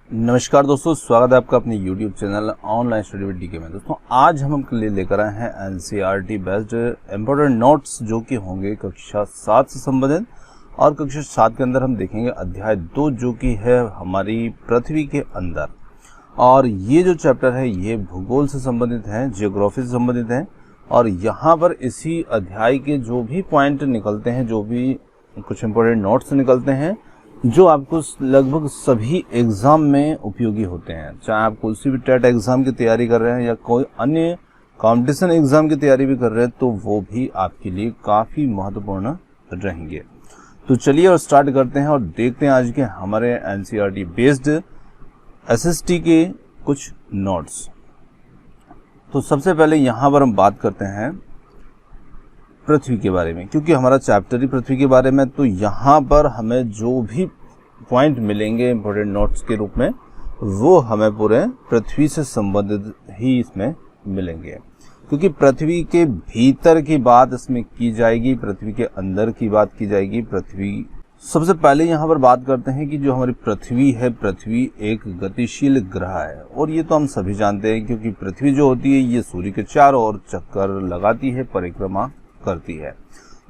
नमस्कार दोस्तों, स्वागत है आपका अपने YouTube channel online study with DK में। दोस्तों आज हम आपके लिए लेकर आए हैं एनसीईआरटी बेस्ड इम्पोर्टेंट नोट्स जो कि होंगे कक्षा 7 से संबंधित। और कक्षा 7 के अंदर हम देखेंगे अध्याय 2 जो कि है हमारी पृथ्वी के अंदर। और ये जो चैप्टर है ये भूगोल से संबंधित है, जियोग्राफी से संबंधित है। और यहाँ पर इसी अध्याय के जो भी पॉइंट निकलते हैं, जो भी कुछ इम्पोर्टेंट नोट्स निकलते हैं जो आपको लगभग सभी एग्ज़ाम में उपयोगी होते हैं, चाहे आप किसी भी टेट एग्ज़ाम की तैयारी कर रहे हैं या कोई अन्य कंपटीशन एग्ज़ाम की तैयारी भी कर रहे हैं, तो वो भी आपके लिए काफ़ी महत्वपूर्ण रहेंगे। तो चलिए और स्टार्ट करते हैं और देखते हैं आज के हमारे एनसीईआरटी बेस्ड एसएसटी के कुछ नोट्स। तो सबसे पहले यहाँ पर हम बात करते हैं पृथ्वी के बारे में, क्योंकि हमारा चैप्टर ही पृथ्वी के बारे में। तो यहाँ पर हमें जो भी पॉइंट मिलेंगे इम्पोर्टेंट नोट्स के रूप में, वो हमें पूरे पृथ्वी से संबंधित ही इसमें मिलेंगे, क्योंकि पृथ्वी के भीतर की बात इसमें की जाएगी, पृथ्वी के अंदर की बात की जाएगी। पृथ्वी सबसे पहले यहाँ पर बात करते हैं कि जो हमारी पृथ्वी है, पृथ्वी एक गतिशील ग्रह है। और ये तो हम सभी जानते हैं, क्योंकि पृथ्वी जो होती है ये सूर्य के चारों ओर चक्कर लगाती है, परिक्रमा करती है।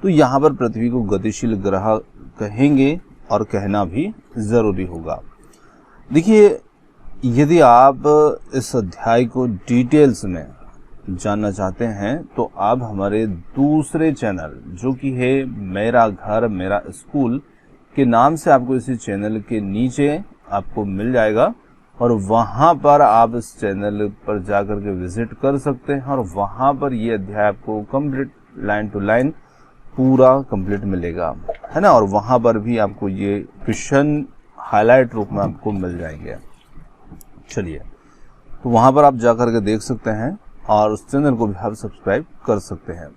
तो यहाँ पर पृथ्वी को गतिशील ग्रह कहेंगे और कहना भी जरूरी होगा। देखिए, यदि आप इस अध्याय को डिटेल्स में जानना चाहते हैं तो आप हमारे दूसरे चैनल जो कि है मेरा घर मेरा स्कूल के नाम से आपको इसी चैनल के नीचे आपको मिल जाएगा, और वहाँ पर आप इस चैनल पर जाकर के विजिट कर सकते हैं। और वहाँ पर ये अध्याय आपको कंप्लीट लाइन टू लाइन पूरा कंप्लीट मिलेगा, है ना। और वहाँ पर भी आपको ये क्वेश्चन हाईलाइट रूप में आपको मिल जाएंगे। चलिए, तो वहाँ पर आप जाकर के देख सकते हैं और उस चैनल को भी आप सब्सक्राइब कर सकते हैं।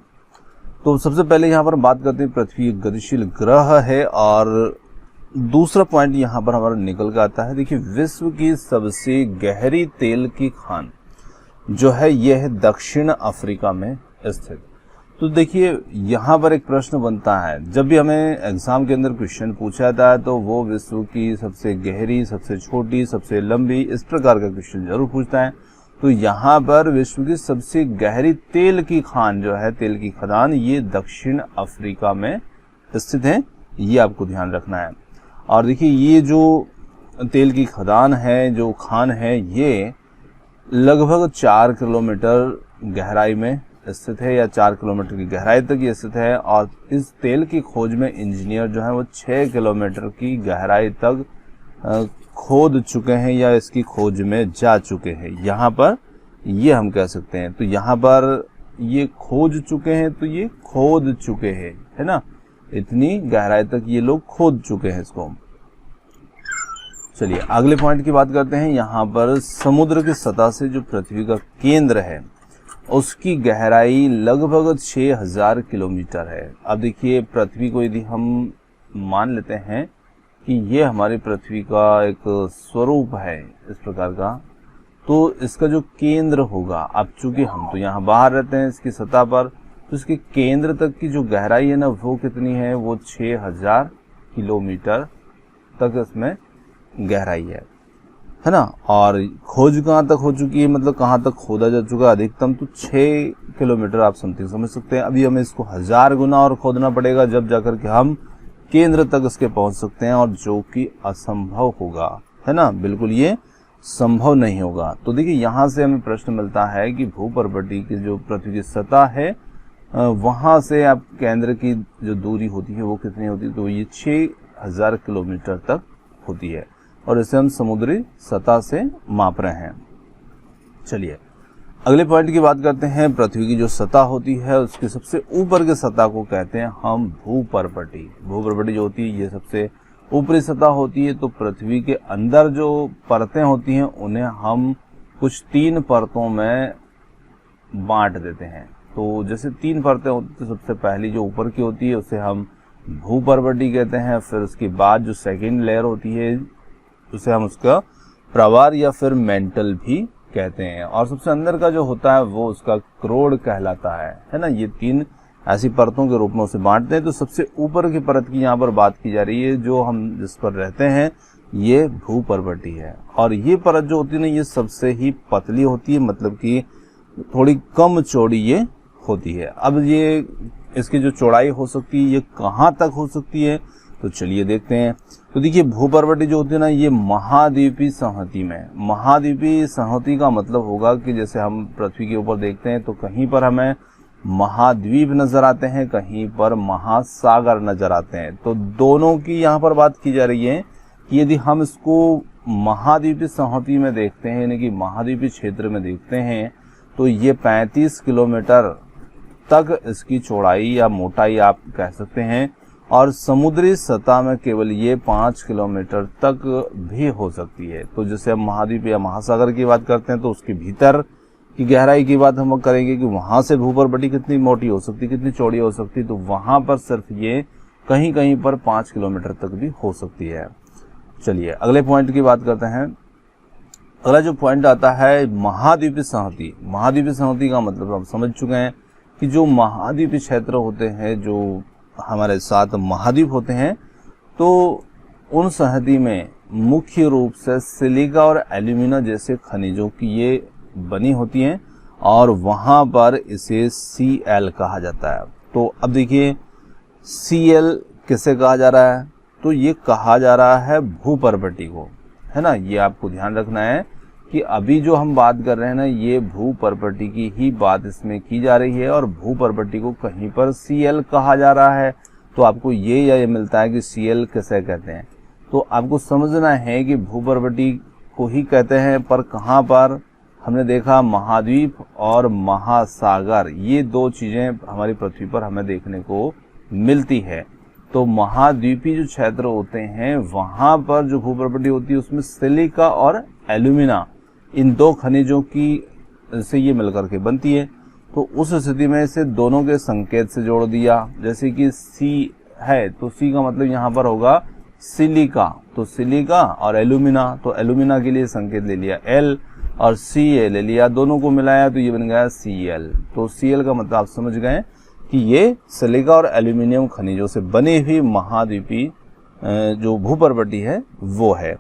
तो सबसे पहले यहाँ पर बात करते हैं पृथ्वी एक गतिशील ग्रह है। और दूसरा पॉइंट यहाँ पर हमारा निकल के आता है। देखिए, विश्व की सबसे गहरी तेल की खान जो है यह है दक्षिण अफ्रीका में स्थित। तो देखिए, यहाँ पर एक प्रश्न बनता है, जब भी हमें एग्जाम के अंदर क्वेश्चन पूछा जाता है तो वो विश्व की सबसे गहरी, सबसे छोटी, सबसे लंबी, इस प्रकार का क्वेश्चन जरूर पूछता है। तो यहाँ पर विश्व की सबसे गहरी तेल की खान जो है, तेल की खदान, ये दक्षिण अफ्रीका में स्थित है, ये आपको ध्यान रखना है। और देखिए, ये जो तेल की खदान है, जो खान है, ये लगभग 4 किलोमीटर गहराई में स्थित है, या 4 किलोमीटर की गहराई तक ये स्थित है। और इस तेल की खोज में इंजीनियर जो है वो 6 किलोमीटर की गहराई तक खोद चुके हैं, या इसकी खोज में जा चुके हैं। यहाँ पर ये हम कह सकते हैं। तो यहाँ पर ये खोज चुके हैं, तो ये खोद चुके हैं, है ना। इतनी गहराई तक ये लोग खोद चुके हैं इसको। चलिए अगले पॉइंट की बात करते हैं। यहाँ पर समुद्र की सतह से जो पृथ्वी का केंद्र है उसकी गहराई लगभग 6000 किलोमीटर है। अब देखिए, पृथ्वी को यदि हम मान लेते हैं कि ये हमारी पृथ्वी का एक स्वरूप है इस प्रकार का, तो इसका जो केंद्र होगा, अब चूंकि हम तो यहाँ बाहर रहते हैं इसकी सतह पर, तो इसके केंद्र तक की जो गहराई है ना, वो कितनी है, वो 6000 किलोमीटर तक इसमें गहराई है ना। और खोज कहाँ तक हो चुकी है, मतलब कहाँ तक खोदा जा चुका है, अधिकतम तो 6 किलोमीटर आप समथिंग समझ सकते हैं। अभी हमें इसको 1000 गुना और खोदना पड़ेगा, जब जाकर के हम केंद्र तक इसके पहुंच सकते हैं, और जो कि असंभव होगा, है ना, बिल्कुल ये संभव नहीं होगा। तो देखिए, यहाँ से हमें प्रश्न मिलता है कि भूपर्वती की जो पृथ्वी की सतह है वहाँ से आप केंद्र की जो दूरी होती है वो कितनी होती है, तो ये 6000 किलोमीटर तक होती है, और इसे हम समुद्री सतह से माप रहे हैं। चलिए अगले पॉइंट की बात करते हैं। पृथ्वी की जो सतह होती है उसके सबसे ऊपर के सतह को कहते हैं हम भूपर्वती। भूपर्वती जो होती है ये सबसे ऊपरी सतह होती है। तो पृथ्वी के अंदर जो परतें होती हैं उन्हें हम कुछ 3 परतों में बांट देते हैं। तो जैसे 3 परतें होती है, तो सबसे पहली जो ऊपर की होती है उसे हम भूपर्वती कहते हैं। फिर उसके बाद जो सेकेंड लेयर होती है उसे हम उसका प्रवार या फिर मेंटल भी कहते हैं। और सबसे अंदर का जो होता है वो उसका क्रोड कहलाता है ना। ये 3 ऐसी परतों के रूप में उसे बांटते हैं। तो सबसे ऊपर की परत की यहाँ पर बात की जा रही है, जो हम जिस पर रहते हैं ये भूपर्वटी है। और ये परत जो होती है ना, ये सबसे ही पतली होती है, मतलब कि थोड़ी कम चौड़ी ये होती है। अब ये इसकी जो चौड़ाई हो सकती है ये कहाँ तक हो सकती है, तो चलिए देखते हैं। तो देखिए भूपर्वटी जो होती है ना, ये महाद्वीपीय संहति में, महाद्वीपीय संहति का मतलब होगा कि जैसे हम पृथ्वी के ऊपर देखते हैं तो कहीं पर हमें महाद्वीप नजर आते हैं, कहीं पर महासागर नजर आते हैं। तो दोनों की यहाँ पर बात की जा रही है कि यदि हम इसको महाद्वीपीय संहति में देखते हैं, यानी कि महाद्वीपीय क्षेत्र में देखते हैं, तो ये 35 किलोमीटर तक इसकी चौड़ाई या मोटाई आप कह सकते हैं, और समुद्री सतह में केवल ये 5 किलोमीटर तक भी हो सकती है। तो जैसे हम महाद्वीप या महासागर की बात करते हैं तो उसके भीतर की गहराई की बात हम करेंगे कि वहां से भूपर्वटी कितनी मोटी हो सकती, कितनी चौड़ी हो सकती, तो वहां पर सिर्फ ये कहीं कहीं पर 5 किलोमीटर तक भी हो सकती है। चलिए अगले पॉइंट की बात करते हैं। अगला जो पॉइंट आता है महाद्वीपीय संहति। महाद्वीपीय संहति का मतलब हम समझ चुके हैं कि जो महाद्वीपीय क्षेत्र होते हैं, जो हमारे 7 महाद्वीप होते हैं, तो उन संहति में मुख्य रूप से सिलिका और एल्यूमिना जैसे खनिजों की ये बनी होती हैं, और वहां पर इसे Cl कहा जाता है। तो अब देखिए Cl किसे कहा जा रहा है, तो ये कहा जा रहा है भूपर्वटी को, है ना। ये आपको ध्यान रखना है कि अभी जो हम बात कर रहे हैं ना, ये भूपर्वटी की ही बात इसमें की जा रही है, और भूपर्वटी को कहीं पर Cl कहा जा रहा है। तो आपको ये मिलता है कि Cl किसे कहते हैं। तो आपको समझना है कि भूपर्वटी को ही कहते हैं, पर कहाँ पर हमने देखा महाद्वीप और महासागर, ये 2 चीजें हमारी पृथ्वी पर हमें देखने को मिलती है। तो महाद्वीपीय जो क्षेत्र होते हैं वहां पर जो भूपर्वटी होती है उसमें सिलिका और एल्यूमिना, इन 2 खनिजों की से ये मिलकर के बनती है। तो उस स्थिति में इसे दोनों के संकेत से जोड़ दिया। जैसे कि सी है तो सी का मतलब यहाँ पर होगा सिलिका, तो सिलिका और एल्यूमिना, तो एल्यूमिना के लिए संकेत ले लिया L, और Cl ले लिया, दोनों को मिलाया तो ये बन गया Cl। तो Cl का मतलब आप समझ गए कि ये सिलिका और एल्यूमिनियम खनिजों से बनी हुई महाद्वीपीय जो भूपर्वटी है वो है।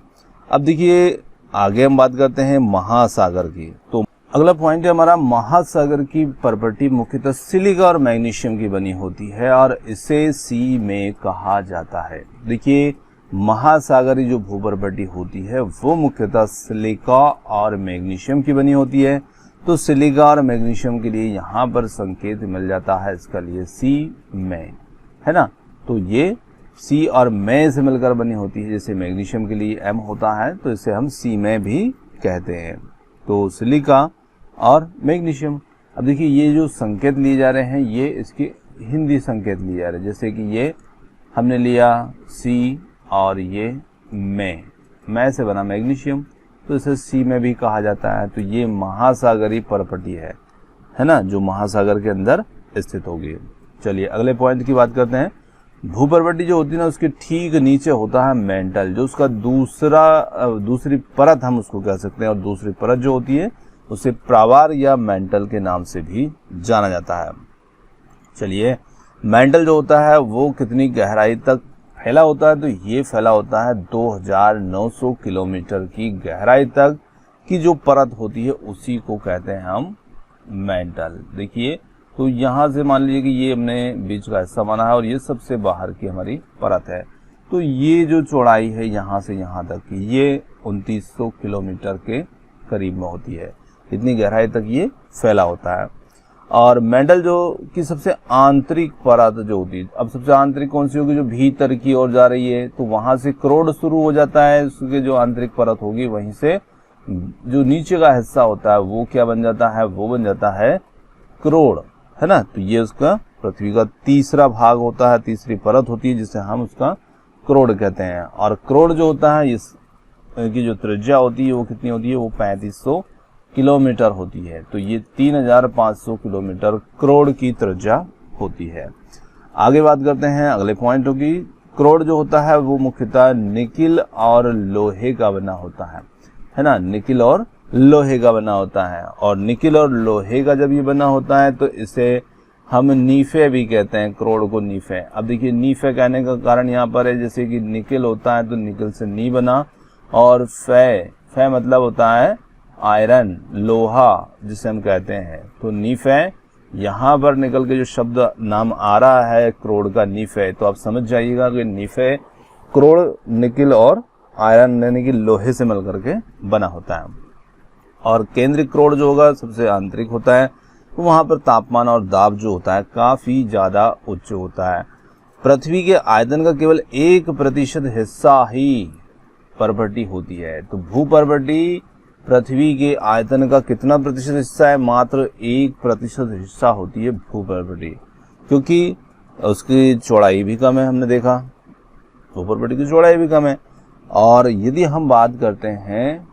अब देखिए आगे हम बात करते हैं महासागर की। तो अगला पॉइंट है हमारा, महासागर की पर्वटी मुख्यतः सिलिका और मैग्नीशियम की बनी होती है, और इसे सी में कहा जाता है। देखिए महासागरी जो भूपर्वटी होती है वो मुख्यतः सिलिका और मैग्नीशियम की बनी होती है। तो सिलिका और मैग्नीशियम के लिए यहाँ पर संकेत मिल जाता है इसका लिए सी में, है ना। तो ये सी और में से मिलकर बनी होती है। जैसे मैग्नीशियम के लिए M होता है तो इसे हम सी में भी कहते हैं। तो सिलिका और मैग्नीशियम। अब देखिए ये जो संकेत लिए जा रहे हैं ये इसके हिंदी संकेत लिए जा रहे हैं। जैसे कि ये हमने लिया सी और ये में से बना मैग्नीशियम, तो इसे सी में भी कहा जाता है। तो ये महासागरी पर्वटी है ना, जो महासागर के अंदर स्थित होगी। चलिए अगले पॉइंट की बात करते हैं। भूपर्वटी जो होती है ना उसके ठीक नीचे होता है मेंटल, जो उसका दूसरी परत हम उसको कह सकते हैं, और दूसरी परत जो होती है उसे प्रावार या मेंटल के नाम से भी जाना जाता है। चलिए मेंटल जो होता है वो कितनी गहराई तक फैला होता है, तो ये फैला होता है 2900 किलोमीटर की गहराई तक की जो परत होती है उसी को कहते हैं हम मेंटल। देखिए तो यहाँ से मान लीजिए कि ये हमने बीच का हिस्सा माना है और ये सबसे बाहर की हमारी परत है। तो ये जो चौड़ाई है यहाँ से यहाँ तक की ये 2900 किलोमीटर के करीब में होती है, इतनी गहराई तक ये फैला होता है। और मेंटल जो की सबसे आंतरिक परत जो होती है, अब सबसे आंतरिक कौन सी होगी, जो भीतर की ओर जा रही है, तो वहां से क्रोड शुरू हो जाता है, उसके जो आंतरिक परत होगी वहीं से जो नीचे का हिस्सा होता है वो क्या बन जाता है, वो बन जाता है क्रोड, है ना। तो ये उसका पृथ्वी का तीसरा भाग होता है, तीसरी परत होती है जिसे हम उसका क्रोड कहते हैं। और क्रोड जो होता है इसकी जो त्रिज्या होती है वो कितनी होती है, वो 3500 किलोमीटर होती है। तो ये 3500 किलोमीटर क्रोड की त्रिज्या होती है। आगे बात करते हैं अगले पॉइंटों की। क्रोड जो होता है वो मुख्यतः निकिल और लोहे का बना होता है ना, निकिल और लोहे का बना होता है। और निकिल और लोहे का जब ये बना होता है तो इसे हम नीफे भी कहते हैं, क्रोड को नीफे। अब देखिए नीफे कहने का कारण यहाँ पर है, जैसे कि निकिल होता है तो निकिल से नी बना, और फै मतलब होता है आयरन, लोहा जिसे हम कहते हैं। तो निफे यहाँ पर निकल के जो शब्द नाम आ रहा है क्रोड़ का निफे, तो आप समझ जाइएगा कि निफे क्रोड़ निकिल और आयरन यानी कि लोहे से मिल करके बना होता है। और केंद्रीय क्रोड़ जो होगा सबसे आंतरिक होता है, तो वहां पर तापमान और दाब जो होता है काफी ज्यादा उच्च होता है। पृथ्वी के आयतन का केवल 1% हिस्सा ही पर्वटी होती है। तो भूपर्वटी पृथ्वी के आयतन का कितना प्रतिशत हिस्सा है? मात्र 1% हिस्सा होती है भूपर्वटी, क्योंकि उसकी चौड़ाई भी कम है। हमने देखा भूपर्वटी की चौड़ाई भी कम है। और यदि हम बात करते हैं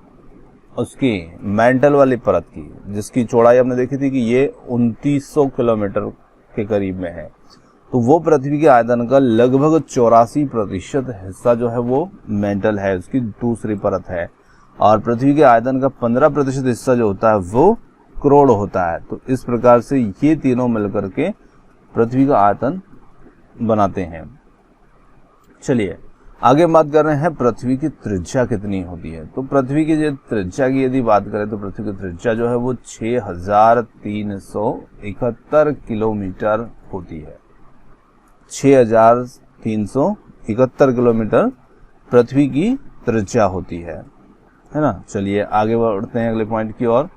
उसकी मेंटल वाली परत की, जिसकी चौड़ाई हमने देखी थी कि ये 2900 किलोमीटर के करीब में है, तो वो पृथ्वी के आयतन का लगभग 84% हिस्सा जो है वो मेंटल है, उसकी दूसरी परत है। और पृथ्वी के आयतन का 15% हिस्सा जो होता है वो क्रोड़ होता है। तो इस प्रकार से ये तीनों मिलकर के पृथ्वी का आयतन बनाते हैं। चलिए आगे बात कर रहे हैं पृथ्वी की त्रिज्या कितनी होती है। तो पृथ्वी की जो त्रिज्या की यदि बात करें तो पृथ्वी की त्रिज्या जो है वो 6371 किलोमीटर होती है। 6371 किलोमीटर पृथ्वी की त्रिज्या होती है ना। चलिए आगे बढ़ते हैं अगले पॉइंट की ओर।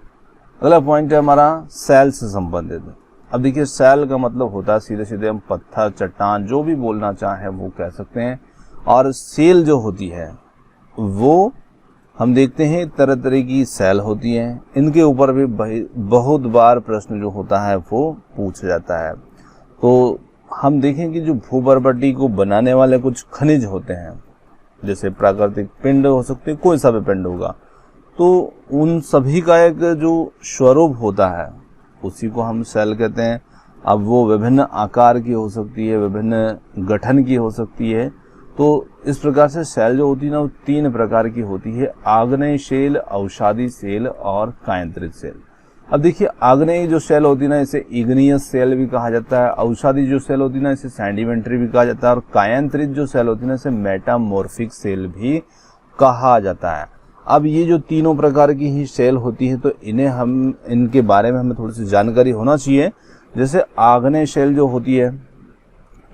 अगला पॉइंट है हमारा सेल से संबंधित। अब देखिए सेल का मतलब होता है सीधे सीधे हम पत्थर, चट्टान, जो भी बोलना चाहें वो कह सकते हैं। और सेल जो होती है वो हम देखते हैं तरह तरह की सेल होती हैं। इनके ऊपर भी बहुत बार प्रश्न जो होता है वो पूछा जाता है। तो हम देखें कि जो भूपर्वटी को बनाने वाले कुछ खनिज होते हैं, जैसे प्राकृतिक पिंड हो सकते हैं, कोई सा भी पिंड होगा, तो उन सभी का एक जो स्वरूप होता है उसी को हम सेल कहते हैं। अब वो विभिन्न आकार की हो सकती है, विभिन्न गठन की हो सकती है। तो इस प्रकार से सेल जो होती है ना वो 3 प्रकार की होती है: आग्नेय सेल, अवसादी सेल और कायांतरित सेल। अब देखिए आग्नेय जो सेल होती है ना इसे इग्नियस सेल भी कहा जाता है, अवसादी जो सेल होती है ना इसे सेडिमेंट्री भी कहा जाता है, और कायांतरित जो सेल होती है ना इसे मेटामॉर्फिक सेल भी कहा जाता है। अब ये जो तीनों प्रकार की ही सेल होती है तो इनके बारे में हमें थोड़ी सी जानकारी होना चाहिए। जैसे आग्नेय सेल जो होती है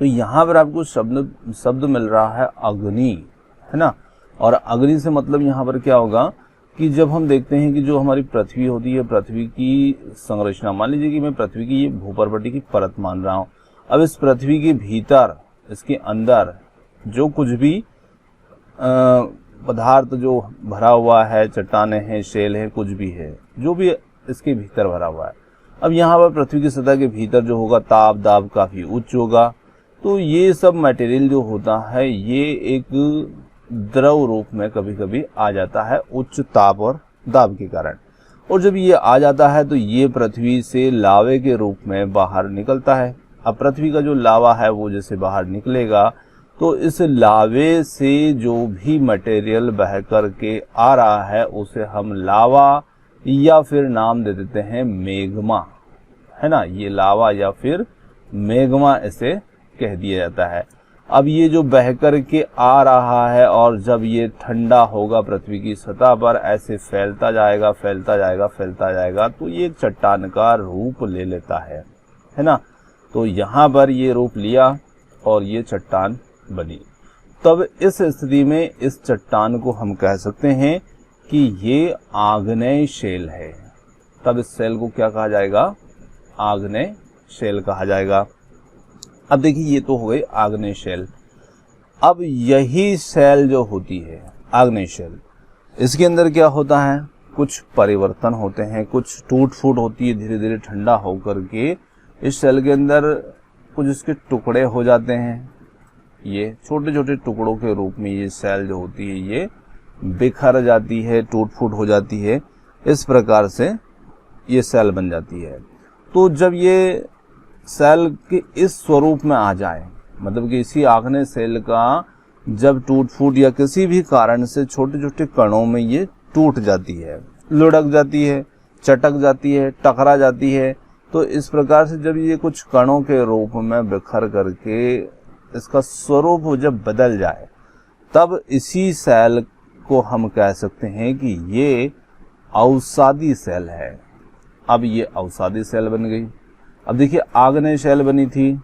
तो यहाँ पर आपको शब्द मिल रहा है अग्नि, है ना। और अग्नि से मतलब यहाँ पर क्या होगा कि जब हम देखते हैं कि जो हमारी पृथ्वी होती है, पृथ्वी की संरचना, मान लीजिए कि मैं पृथ्वी की ये भूपर्वटी की परत मान रहा हूँ। अब इस पृथ्वी के भीतर, इसके अंदर जो कुछ भी पदार्थ जो भरा हुआ है, चट्टाने हैं, शेल है, कुछ भी है, जो भी इसके भीतर भरा हुआ है। अब यहाँ पर पृथ्वी की सतह के भीतर जो होगा ताप दाब काफी उच्च होगा। तो ये सब मटेरियल जो होता है ये एक द्रव रूप में कभी कभी आ जाता है उच्च ताप और दाब के कारण। और जब ये आ जाता है तो ये पृथ्वी से लावे के रूप में बाहर निकलता है। अब पृथ्वी का जो लावा है वो जैसे बाहर निकलेगा तो इस लावे से जो भी मटेरियल बह कर के आ रहा है उसे हम लावा या फिर नाम दे देते हैं मेग्मा, है ना। ये लावा या फिर मेग्मा इसे कह दिया जाता है। अब ये जो बह कर के आ रहा है और जब ये ठंडा होगा पृथ्वी की सतह पर ऐसे फैलता जाएगा फैलता जाएगा फैलता जाएगा तो ये एक चट्टान का रूप ले लेता है ना। तो यहाँ पर ये रूप लिया और ये चट्टान बनी। तब इस स्थिति में इस चट्टान को हम कह सकते हैं कि ये आग्नेय शेल है। तब इस सेल को क्या कहा जाएगा? आग्नेय शेल कहा जाएगा। अब देखिए ये तो हो गई आग्नेय शेल। अब यही सेल जो होती है आग्नेय शेल, इसके अंदर क्या होता है? कुछ परिवर्तन होते हैं, कुछ टूट फूट होती है, धीरे धीरे ठंडा होकर के इस सेल के अंदर कुछ इसके टुकड़े हो जाते हैं। ये छोटे छोटे टुकड़ों के रूप में ये सेल जो होती है ये बिखर जाती है, टूट फूट हो जाती है। इस प्रकार से ये सेल बन जाती है। तो जब ये सेल के इस स्वरूप में आ जाए, मतलब कि इसी आग्नेय सेल का जब टूट फूट या किसी भी कारण से छोटे छोटे कणों में ये टूट जाती है, लुढ़क जाती है, चटक जाती है, टकरा जाती है, तो इस प्रकार से जब ये कुछ कणों के रूप में बिखर करके इसका स्वरूप जब बदल जाए तब इसी सेल को हम कह सकते हैं कि ये अवसादी सेल है। अब ये अवसादी सेल बन गई। अब देखिए आग्नेय सेल बनी थी,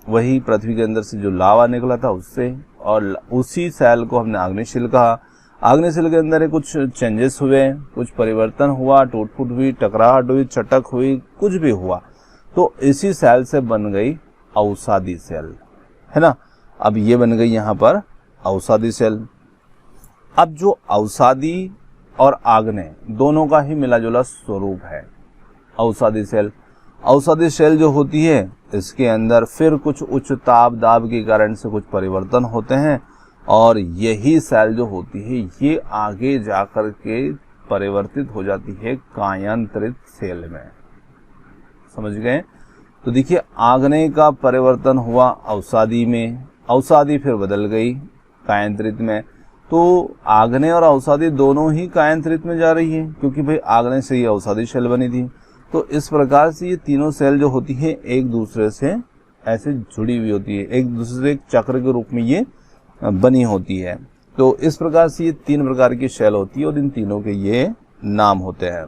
वही पृथ्वी के अंदर से जो लावा निकला था उससे, और उसी सेल को हमने आग्नेय सेल कहा। आग्नेय सेल के अंदर कुछ चेंजेस हुए, कुछ परिवर्तन हुआ, टूट फूट हुई, टकराहट हुई, चटक हुई, कुछ भी हुआ, तो इसी सेल से बन गई अवसादी सेल, है ना। अब ये बन गई यहाँ पर अवसादी सेल। अब जो अवसादी और आग्नेय दोनों का ही मिला जुला स्वरूप है अवसादी सेल। अवसादी सेल जो होती है इसके अंदर फिर कुछ उच्च ताप दाब के कारण से कुछ परिवर्तन होते हैं, और यही सेल जो होती है ये आगे जाकर के परिवर्तित हो जाती है कायांतरित सेल में। समझ गए। तो देखिए आग्नेय का परिवर्तन हुआ अवसादी में, अवसादी फिर बदल गई कायांतरित में। तो आग्नेय और अवसादी दोनों ही कायांतरित में जा रही है, क्योंकि भाई आग्नेय से ये अवसादी सेल बनी थी। तो इस प्रकार से ये तीनों सेल जो होती है एक दूसरे से ऐसे जुड़ी हुई होती है, एक दूसरे से एक चक्र के रूप में ये बनी होती है। तो इस प्रकार से ये तीन प्रकार की सेल होती है और इन तीनों के ये नाम होते हैं।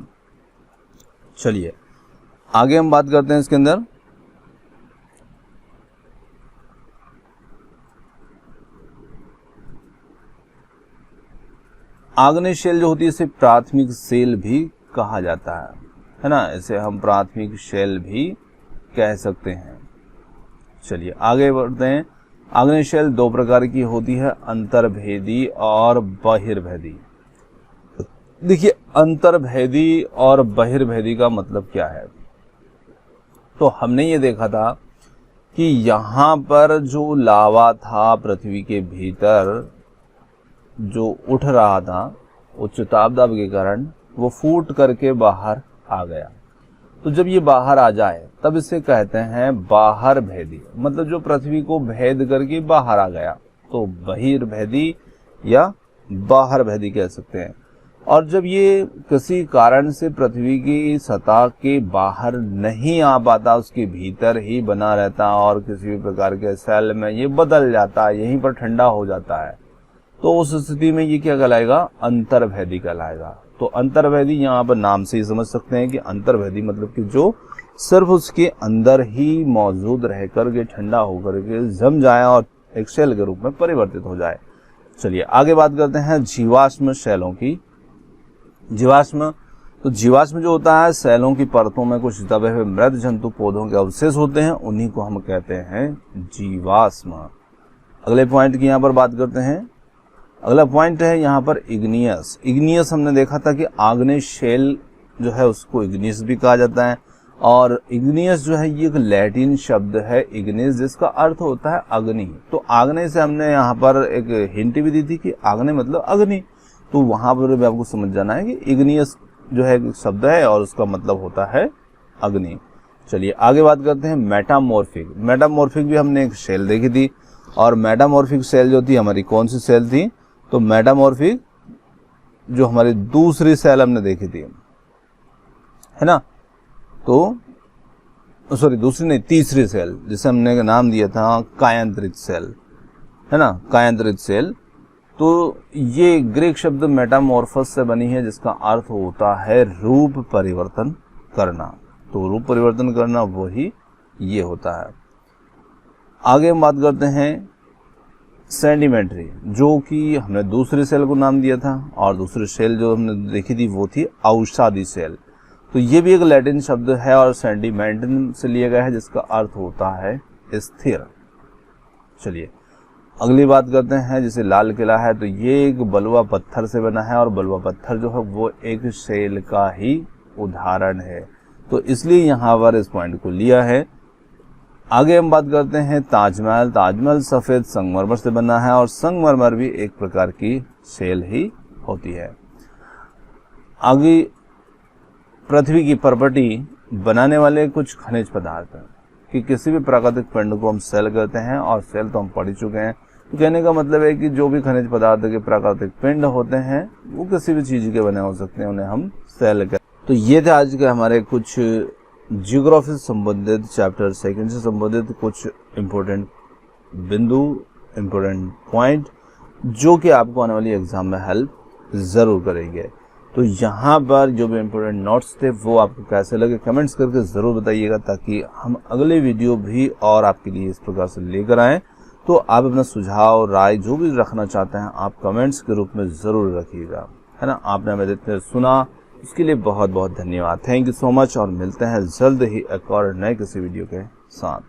चलिए आगे हम बात करते हैं इसके अंदर। आग्नेय सेल जो होती है इसे प्राथमिक सेल भी कहा जाता है ना। इसे हम प्राथमिक सेल भी कह सकते हैं। चलिए आगे बढ़ते हैं। आग्नेय सेल दो प्रकार की होती है, अंतर्भेदी और बहिर्भेदी। देखिए अंतर्भेदी और बहिर्भेदी का मतलब क्या है। तो हमने ये देखा था कि यहाँ पर जो लावा था पृथ्वी के भीतर जो उठ रहा था उच्च ताप दाब के कारण, वो फूट करके बाहर आ गया। तो जब ये बाहर आ जाए तब इसे कहते हैं बाहर भेदी, मतलब जो पृथ्वी को भेद करके बाहर आ गया, तो बहिर्भेदी या बाहर भेदी कह सकते हैं। और जब ये किसी कारण से पृथ्वी की सतह के बाहर नहीं आ पाता, उसके भीतर ही बना रहता और किसी भी प्रकार के सेल में ये बदल जाता है, यहीं पर ठंडा हो जाता है, तो उस स्थिति में ये क्या कहलाएगा, अंतर्भेदी कहलाएगा। तो अंतर्भेदी यहाँ पर नाम से ही समझ सकते हैं कि अंतर्भेदी मतलब कि जो सिर्फ उसके अंदर ही मौजूद रह करके ठंडा होकर के जम जाए और एक सेल के रूप में परिवर्तित हो जाए। चलिए आगे बात करते हैं जीवाश्म सेलों की। जीवाश्म, तो जीवाश्म जो होता है सेलों की परतों में कुछ दबे हुए मृत जंतु पौधों के अवशेष होते हैं, उन्हीं को हम कहते हैं जीवाश्म। अगले पॉइंट की यहाँ पर बात करते हैं। अगला पॉइंट है यहाँ पर इग्नियस। इग्नियस हमने देखा था कि आग्नेय सेल जो है उसको इग्नियस भी कहा जाता है, और इग्नियस जो है ये एक लैटिन शब्द है इग्नियस, जिसका अर्थ होता है अग्नि। तो आग्नेय से हमने यहाँ पर एक हिंट भी दी थी कि आग्नेय मतलब अग्नि, तो वहां पर भी आपको समझ जाना है कि इग्नियस जो है एक शब्द है और उसका मतलब होता है अग्नि। चलिए आगे बात करते हैं मेटामॉर्फिक। मेटामॉर्फिक भी हमने एक सेल देखी थी, और मेटामॉर्फिक सेल जो थी हमारी कौन सी सेल थी, तो मेटामॉर्फिक जो हमारी दूसरी सेल हमने देखी थी, है ना। तो सॉरी दूसरी नहीं, तीसरी सेल, जिसे हमने नाम दिया था कायांतरित सेल, है ना, कायांतरित सेल। तो ये ग्रीक शब्द मेटामॉर्फस से बनी है, जिसका अर्थ होता है रूप परिवर्तन करना। तो रूप परिवर्तन करना वही ये होता है। आगे हम बात करते हैं सेडिमेंट्री, जो कि हमने दूसरी सेल को नाम दिया था, और दूसरी सेल जो हमने देखी थी वो थी अवसादी सेल। तो ये भी एक लैटिन शब्द है और सेडिमेंटन से लिया गया है, जिसका अर्थ होता है स्थिर। चलिए अगली बात करते हैं, जैसे लाल किला है, तो ये एक बलुआ पत्थर से बना है, और बलुआ पत्थर जो है वो एक सेल का ही उदाहरण है, तो इसलिए यहाँ पर इस पॉइंट को लिया है। आगे हम बात करते हैं ताजमहल। ताजमहल सफ़ेद संगमरमर से बना है, और संगमरमर भी एक प्रकार की सेल ही होती है। आगे पृथ्वी की प्रॉपर्टी बनाने वाले कुछ खनिज पदार्थ, कि किसी भी प्राकृतिक पिंड को हम सेल कहते हैं, और सेल तो हम पढ़ चुके हैं। तो कहने का मतलब है कि जो भी खनिज पदार्थ के प्राकृतिक पिंड होते हैं वो किसी भी चीज़ के बने हो सकते हैं, उन्हें हम सेल कहते हैं। तो ये थे आज के हमारे कुछ जियोग्राफी से संबंधित चैप्टर सेकंड से संबंधित कुछ इम्पोर्टेंट बिंदु, इम्पोर्टेंट पॉइंट, जो कि आपको आने वाली एग्जाम में हेल्प ज़रूर करेंगे। तो यहाँ पर जो भी इम्पोर्टेंट नोट्स थे वो आपको कैसे लगे कमेंट्स करके ज़रूर बताइएगा, ताकि हम अगले वीडियो भी और आपके लिए इस प्रकार से लेकर आएँ। तो आप अपना सुझाव राय जो भी रखना चाहते हैं आप कमेंट्स के रूप में ज़रूर रखिएगा, है ना। आपने हमें इतने सुना उसके लिए बहुत बहुत धन्यवाद। थैंक यू सो मच, और मिलते हैं जल्द ही एक और नए किसी वीडियो के साथ।